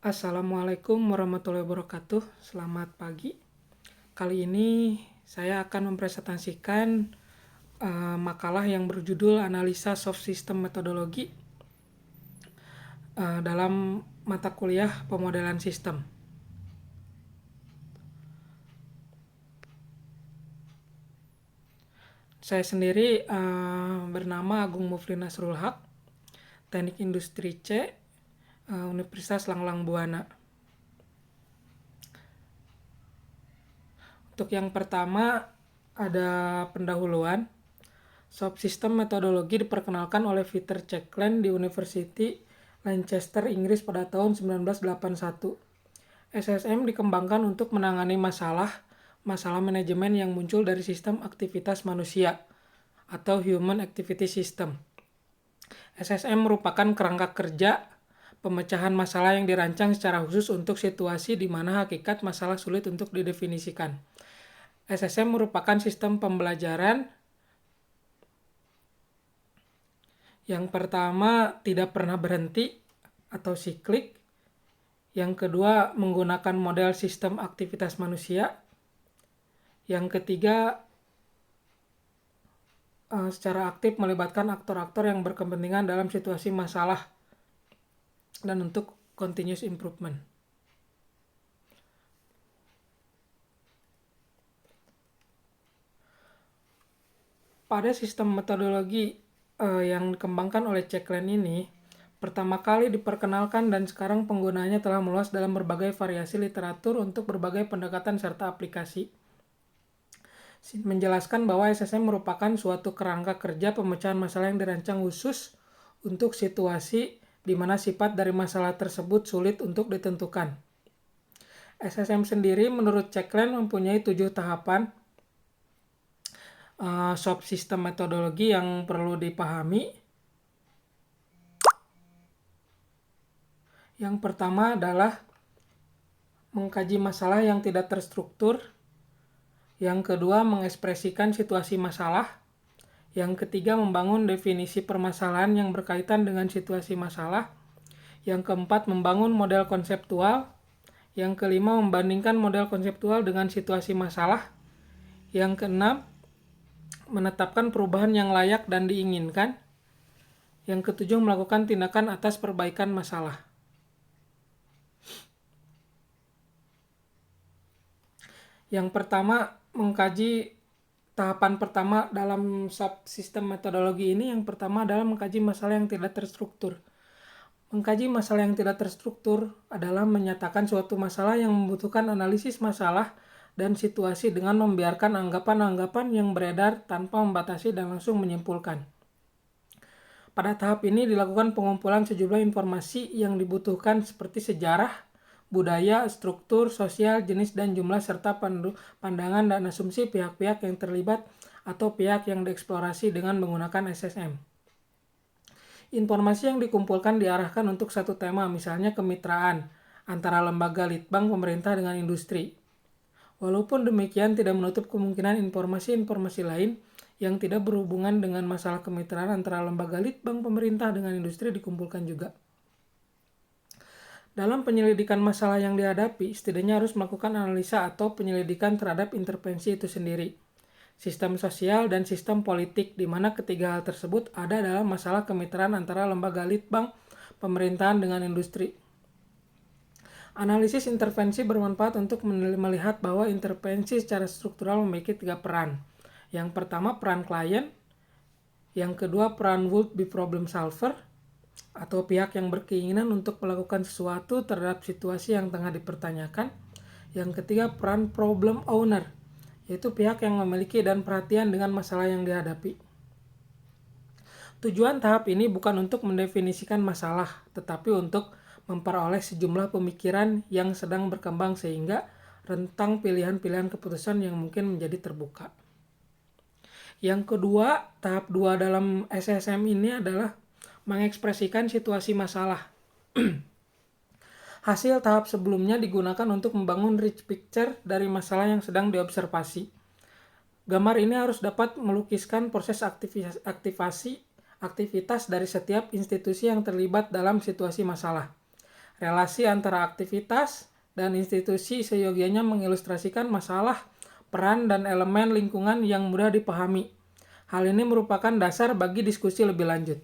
Assalamualaikum warahmatullahi wabarakatuh. Selamat pagi. Kali ini saya akan mempresentasikan makalah yang berjudul Analisa Soft System Metodologi dalam mata kuliah pemodelan sistem. Saya sendiri bernama Agung Mufli Nasrul Haq, Teknik Industri C, Universitas Langlang Buana. Untuk yang pertama ada pendahuluan. Soft System Metodologi diperkenalkan oleh Peter Checkland di University Lancaster, Inggris pada tahun 1981. SSM dikembangkan untuk menangani masalah manajemen yang muncul dari sistem aktivitas manusia atau Human Activity System. SSM merupakan kerangka kerja pemecahan masalah yang dirancang secara khusus untuk situasi di mana hakikat masalah sulit untuk didefinisikan. SSM merupakan sistem pembelajaran yang pertama tidak pernah berhenti atau siklik. Yang kedua menggunakan model sistem aktivitas manusia. Yang ketiga secara aktif melibatkan aktor-aktor yang berkepentingan dalam situasi masalah dan untuk continuous improvement. Pada sistem metodologi yang dikembangkan oleh Checkland ini pertama kali diperkenalkan dan sekarang penggunaannya telah meluas dalam berbagai variasi literatur untuk berbagai pendekatan serta aplikasi. Menjelaskan bahwa SSM merupakan suatu kerangka kerja pemecahan masalah yang dirancang khusus untuk situasi di mana sifat dari masalah tersebut sulit untuk ditentukan. SSM sendiri menurut Checkland mempunyai 7 tahapan soft system metodologi yang perlu dipahami. Yang pertama adalah mengkaji masalah yang tidak terstruktur. Yang kedua, mengekspresikan situasi masalah. Yang ketiga, membangun definisi permasalahan yang berkaitan dengan situasi masalah. Yang keempat, membangun model konseptual. Yang kelima, membandingkan model konseptual dengan situasi masalah. Yang keenam, menetapkan perubahan yang layak dan diinginkan. Yang ketujuh, melakukan tindakan atas perbaikan masalah. Yang pertama, mengkaji tahapan pertama dalam subsistem metodologi ini. Yang pertama adalah mengkaji masalah yang tidak terstruktur. Mengkaji masalah yang tidak terstruktur adalah menyatakan suatu masalah yang membutuhkan analisis masalah dan situasi dengan membiarkan anggapan-anggapan yang beredar tanpa membatasi dan langsung menyimpulkan. Pada tahap ini dilakukan pengumpulan sejumlah informasi yang dibutuhkan seperti sejarah, budaya, struktur, sosial, jenis dan jumlah serta pandangan dan asumsi pihak-pihak yang terlibat atau pihak yang dieksplorasi dengan menggunakan SSM. Informasi yang dikumpulkan diarahkan untuk satu tema, misalnya kemitraan antara lembaga litbang pemerintah dengan industri. Walaupun demikian, tidak menutup kemungkinan informasi-informasi lain yang tidak berhubungan dengan masalah kemitraan antara lembaga litbang pemerintah dengan industri dikumpulkan juga. Dalam penyelidikan masalah yang dihadapi, setidaknya harus melakukan analisa atau penyelidikan terhadap intervensi itu sendiri, sistem sosial dan sistem politik, di mana ketiga hal tersebut ada dalam masalah kemitraan antara lembaga litbang pemerintahan dengan industri. Analisis intervensi bermanfaat untuk melihat bahwa intervensi secara struktural memiliki 3 peran. Yang pertama, peran klien. Yang kedua, peran would-be problem solver, atau pihak yang berkeinginan untuk melakukan sesuatu terhadap situasi yang tengah dipertanyakan. Yang ketiga, peran problem owner, yaitu pihak yang memiliki dan perhatian dengan masalah yang dihadapi. Tujuan tahap ini bukan untuk mendefinisikan masalah, tetapi untuk memperoleh sejumlah pemikiran yang sedang berkembang sehingga rentang pilihan-pilihan keputusan yang mungkin menjadi terbuka. Yang kedua, tahap 2 dalam SSM ini adalah mengekspresikan situasi masalah. Hasil tahap sebelumnya digunakan untuk membangun rich picture dari masalah yang sedang diobservasi. Gambar ini harus dapat melukiskan proses aktivitas dari setiap institusi yang terlibat dalam situasi masalah. Relasi antara aktivitas dan institusi seyogianya mengilustrasikan masalah, peran, dan elemen lingkungan yang mudah dipahami. Hal ini merupakan dasar bagi diskusi lebih lanjut.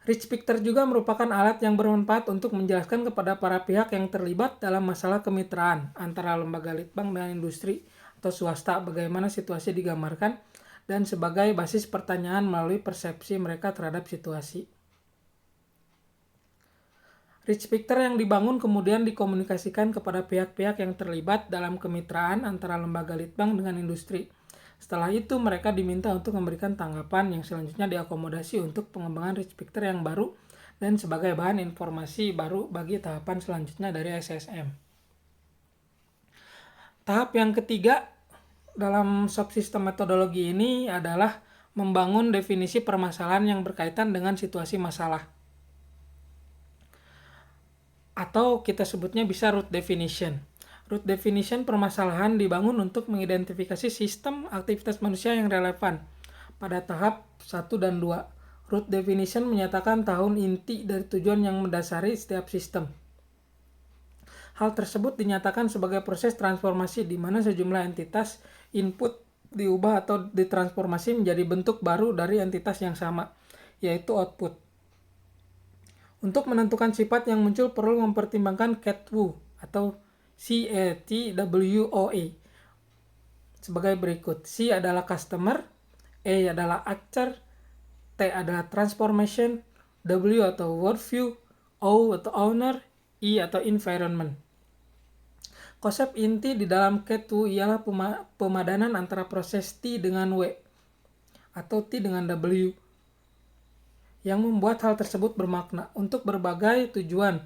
Rich Picture juga merupakan alat yang bermanfaat untuk menjelaskan kepada para pihak yang terlibat dalam masalah kemitraan antara lembaga litbang dan industri atau swasta bagaimana situasi digambarkan dan sebagai basis pertanyaan melalui persepsi mereka terhadap situasi. Rich Picture yang dibangun kemudian dikomunikasikan kepada pihak-pihak yang terlibat dalam kemitraan antara lembaga litbang dengan industri. Setelah itu mereka diminta untuk memberikan tanggapan yang selanjutnya diakomodasi untuk pengembangan Rich Picture yang baru dan sebagai bahan informasi baru bagi tahapan selanjutnya dari SSM. Tahap yang ketiga dalam subsistem metodologi ini adalah membangun definisi permasalahan yang berkaitan dengan situasi masalah. Atau kita sebutnya bisa root definition. Root definition permasalahan dibangun untuk mengidentifikasi sistem aktivitas manusia yang relevan pada tahap 1 dan 2. Root definition menyatakan tahun inti dari tujuan yang mendasari setiap sistem. Hal tersebut dinyatakan sebagai proses transformasi di mana sejumlah entitas input diubah atau ditransformasi menjadi bentuk baru dari entitas yang sama, yaitu output. Untuk menentukan sifat yang muncul perlu mempertimbangkan CATWO atau CATWOA sebagai berikut. C adalah customer, A adalah actor, T adalah transformation, W atau worldview, O atau owner, I atau environment. Konsep inti di dalam CATWO ialah pemadanan antara proses T dengan W atau T dengan W yang membuat hal tersebut bermakna untuk berbagai tujuan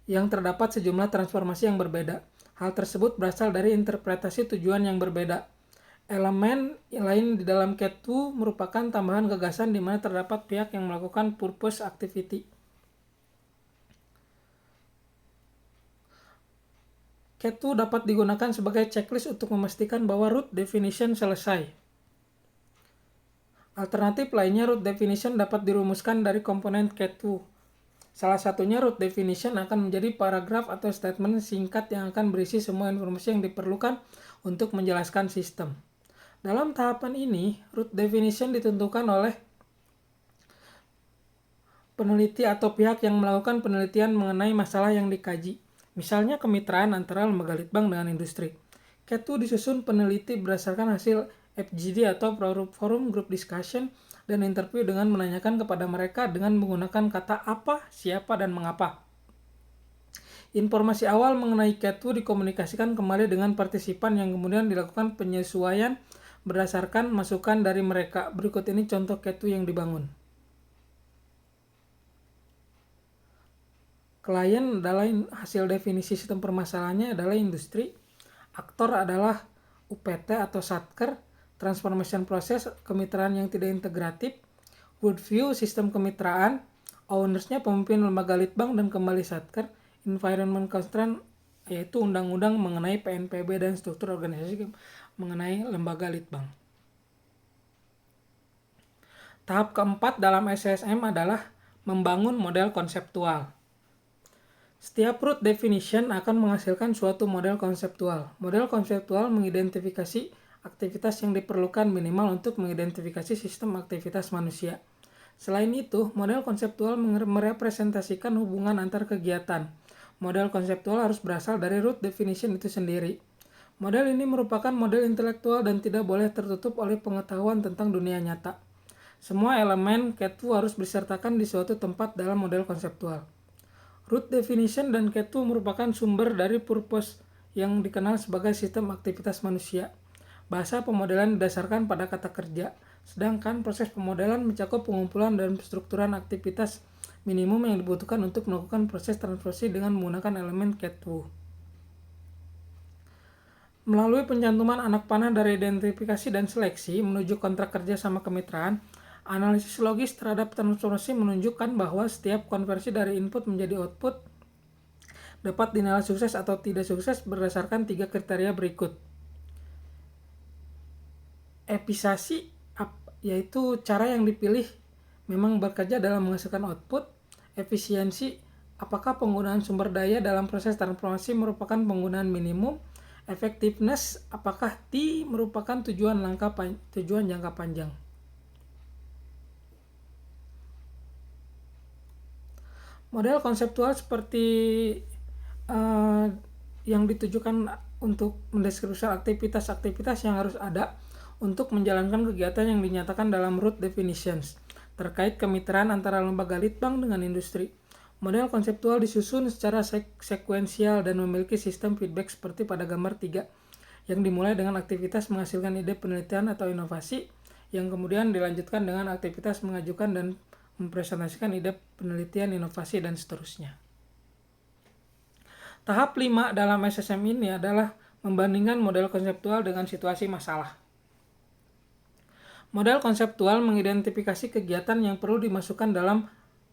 yang terdapat sejumlah transformasi yang berbeda. Hal tersebut berasal dari interpretasi tujuan yang berbeda. Elemen lain di dalam CATWO merupakan tambahan gagasan di mana terdapat pihak yang melakukan purpose activity. CATWO dapat digunakan sebagai checklist untuk memastikan bahwa root definition selesai. Alternatif lainnya, root definition dapat dirumuskan dari komponen CATWO. Salah satunya root definition akan menjadi paragraf atau statement singkat yang akan berisi semua informasi yang diperlukan untuk menjelaskan sistem. Dalam tahapan ini, root definition ditentukan oleh peneliti atau pihak yang melakukan penelitian mengenai masalah yang dikaji. Misalnya kemitraan antara lembaga litbang dengan industri. CATWO disusun peneliti berdasarkan hasil FGD atau Forum Group Discussion dan interview dengan menanyakan kepada mereka dengan menggunakan kata apa, siapa, dan mengapa. Informasi awal mengenai CATWO dikomunikasikan kembali dengan partisipan yang kemudian dilakukan penyesuaian berdasarkan masukan dari mereka. Berikut ini contoh CATWO yang dibangun. Klien adalah hasil definisi sistem permasalahannya adalah industri. Aktor adalah UPT atau Satker. Transformation proses kemitraan yang tidak integratif. Worldview sistem kemitraan. Ownersnya pemimpin lembaga litbang dan kembali Satker. Environment constraint yaitu undang-undang mengenai PNPB dan struktur organisasi mengenai lembaga litbang. Tahap keempat dalam SSM adalah membangun model konseptual. Setiap root definition akan menghasilkan suatu model konseptual. Model konseptual mengidentifikasi aktivitas yang diperlukan minimal untuk mengidentifikasi sistem aktivitas manusia. Selain itu, model konseptual merepresentasikan hubungan antar kegiatan. Model konseptual harus berasal dari root definition itu sendiri. Model ini merupakan model intelektual dan tidak boleh tertutup oleh pengetahuan tentang dunia nyata. Semua elemen CATWO harus disertakan di suatu tempat dalam model konseptual. Root definition dan CATWO merupakan sumber dari purpose yang dikenal sebagai sistem aktivitas manusia. Bahasa pemodelan didasarkan pada kata kerja, sedangkan proses pemodelan mencakup pengumpulan dan strukturan aktivitas minimum yang dibutuhkan untuk melakukan proses transformasi dengan menggunakan elemen CATWO. Melalui pencantuman anak panah dari identifikasi dan seleksi menuju kontrak kerja sama kemitraan, analisis logis terhadap transformasi menunjukkan bahwa setiap konversi dari input menjadi output dapat dinilai sukses atau tidak sukses berdasarkan 3 kriteria berikut. Efisiensi yaitu cara yang dipilih memang bekerja dalam menghasilkan output. Efisiensi apakah penggunaan sumber daya dalam proses transformasi merupakan penggunaan minimum? Effectiveness, apakah T merupakan tujuan jangka panjang? Model konseptual seperti yang ditujukan untuk mendeskripsikan aktivitas-aktivitas yang harus ada untuk menjalankan kegiatan yang dinyatakan dalam root definitions terkait kemitraan antara lembaga litbang dengan industri. Model konseptual disusun secara sekuensial dan memiliki sistem feedback seperti pada gambar 3, yang dimulai dengan aktivitas menghasilkan ide penelitian atau inovasi, yang kemudian dilanjutkan dengan aktivitas mengajukan dan mempresentasikan ide penelitian, inovasi, dan seterusnya. Tahap 5 dalam SSM ini adalah membandingkan model konseptual dengan situasi masalah. Model konseptual mengidentifikasi kegiatan yang perlu dimasukkan dalam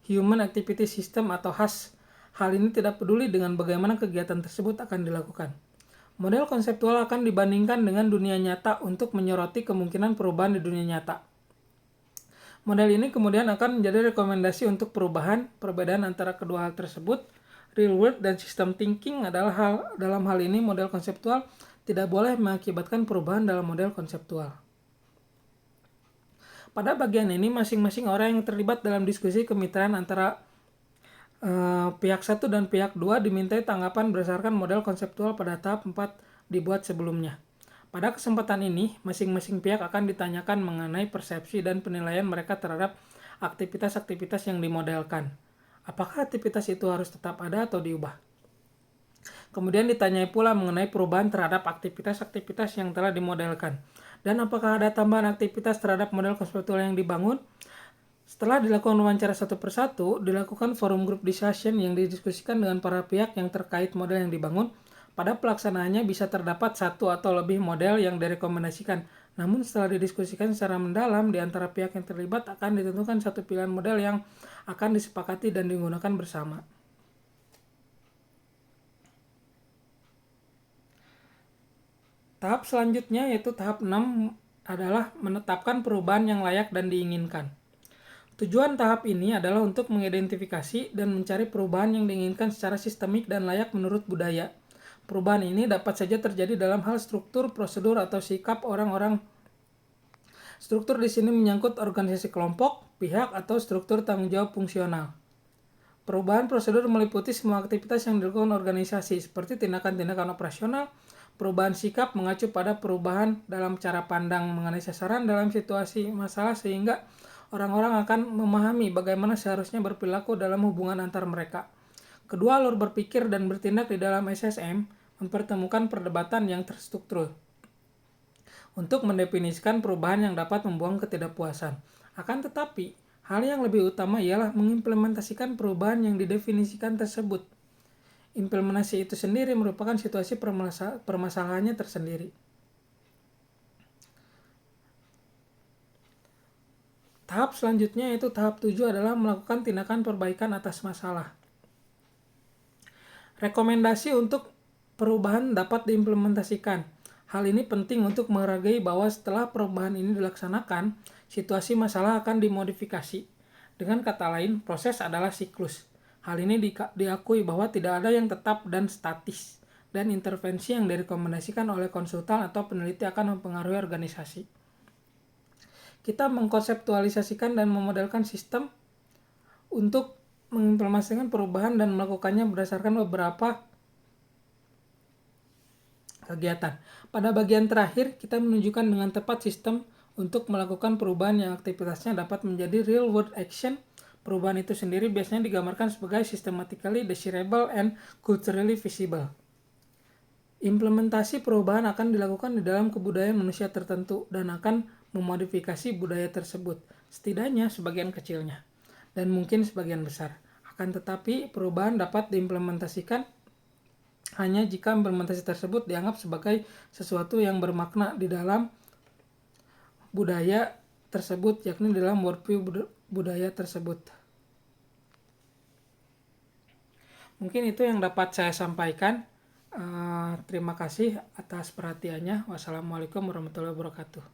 Human Activity System atau HAS. Hal ini tidak peduli dengan bagaimana kegiatan tersebut akan dilakukan. Model konseptual akan dibandingkan dengan dunia nyata untuk menyoroti kemungkinan perubahan di dunia nyata. Model ini kemudian akan menjadi rekomendasi untuk perbedaan antara kedua hal tersebut. Real world dan system thinking adalah dalam hal ini model konseptual tidak boleh mengakibatkan perubahan dalam model konseptual. Pada bagian ini, masing-masing orang yang terlibat dalam diskusi kemitraan antara pihak 1 dan pihak 2 dimintai tanggapan berdasarkan model konseptual pada tahap 4 dibuat sebelumnya. Pada kesempatan ini, masing-masing pihak akan ditanyakan mengenai persepsi dan penilaian mereka terhadap aktivitas-aktivitas yang dimodelkan. Apakah aktivitas itu harus tetap ada atau diubah? Kemudian ditanyai pula mengenai perubahan terhadap aktivitas-aktivitas yang telah dimodelkan. Dan apakah ada tambahan aktivitas terhadap model konseptual yang dibangun? Setelah dilakukan wawancara satu persatu, dilakukan forum group discussion yang didiskusikan dengan para pihak yang terkait model yang dibangun. Pada pelaksanaannya bisa terdapat satu atau lebih model yang direkomendasikan. Namun setelah didiskusikan secara mendalam di antara pihak yang terlibat akan ditentukan satu pilihan model yang akan disepakati dan digunakan bersama. Tahap selanjutnya yaitu tahap 6 adalah menetapkan perubahan yang layak dan diinginkan. Tujuan tahap ini adalah untuk mengidentifikasi dan mencari perubahan yang diinginkan secara sistemik dan layak menurut budaya. Perubahan ini dapat saja terjadi dalam hal struktur, prosedur, atau sikap orang-orang. Struktur di sini menyangkut organisasi kelompok, pihak, atau struktur tanggung jawab fungsional. Perubahan prosedur meliputi semua aktivitas yang dilakukan organisasi, seperti tindakan-tindakan operasional. Perubahan sikap mengacu pada perubahan dalam cara pandang mengenai sasaran dalam situasi masalah sehingga orang-orang akan memahami bagaimana seharusnya berperilaku dalam hubungan antar mereka. Kedua alur berpikir dan bertindak di dalam SSM mempertemukan perdebatan yang terstruktur untuk mendefinisikan perubahan yang dapat membuang ketidakpuasan. Akan tetapi, hal yang lebih utama ialah mengimplementasikan perubahan yang didefinisikan tersebut. Implementasi itu sendiri merupakan situasi permasalahannya tersendiri. Tahap selanjutnya yaitu tahap 7 adalah melakukan tindakan perbaikan atas masalah. Rekomendasi untuk perubahan dapat diimplementasikan. Hal ini penting untuk menghargai bahwa setelah perubahan ini dilaksanakan, situasi masalah akan dimodifikasi. Dengan kata lain, proses adalah siklus. Hal ini diakui bahwa tidak ada yang tetap dan statis, dan intervensi yang direkomendasikan oleh konsultan atau peneliti akan mempengaruhi organisasi. Kita mengkonseptualisasikan dan memodelkan sistem untuk mengimplementasikan perubahan dan melakukannya berdasarkan beberapa kegiatan. Pada bagian terakhir, kita menunjukkan dengan tepat sistem untuk melakukan perubahan yang aktivitasnya dapat menjadi real world action. Perubahan itu sendiri biasanya digambarkan sebagai systematically desirable and culturally visible. Implementasi perubahan akan dilakukan di dalam kebudayaan manusia tertentu dan akan memodifikasi budaya tersebut, setidaknya sebagian kecilnya, dan mungkin sebagian besar. Akan tetapi, perubahan dapat diimplementasikan hanya jika implementasi tersebut dianggap sebagai sesuatu yang bermakna di dalam budaya tersebut, yakni dalam worldview budaya tersebut. Mungkin itu yang dapat saya sampaikan. Terima kasih atas perhatiannya. Wassalamualaikum warahmatullahi wabarakatuh.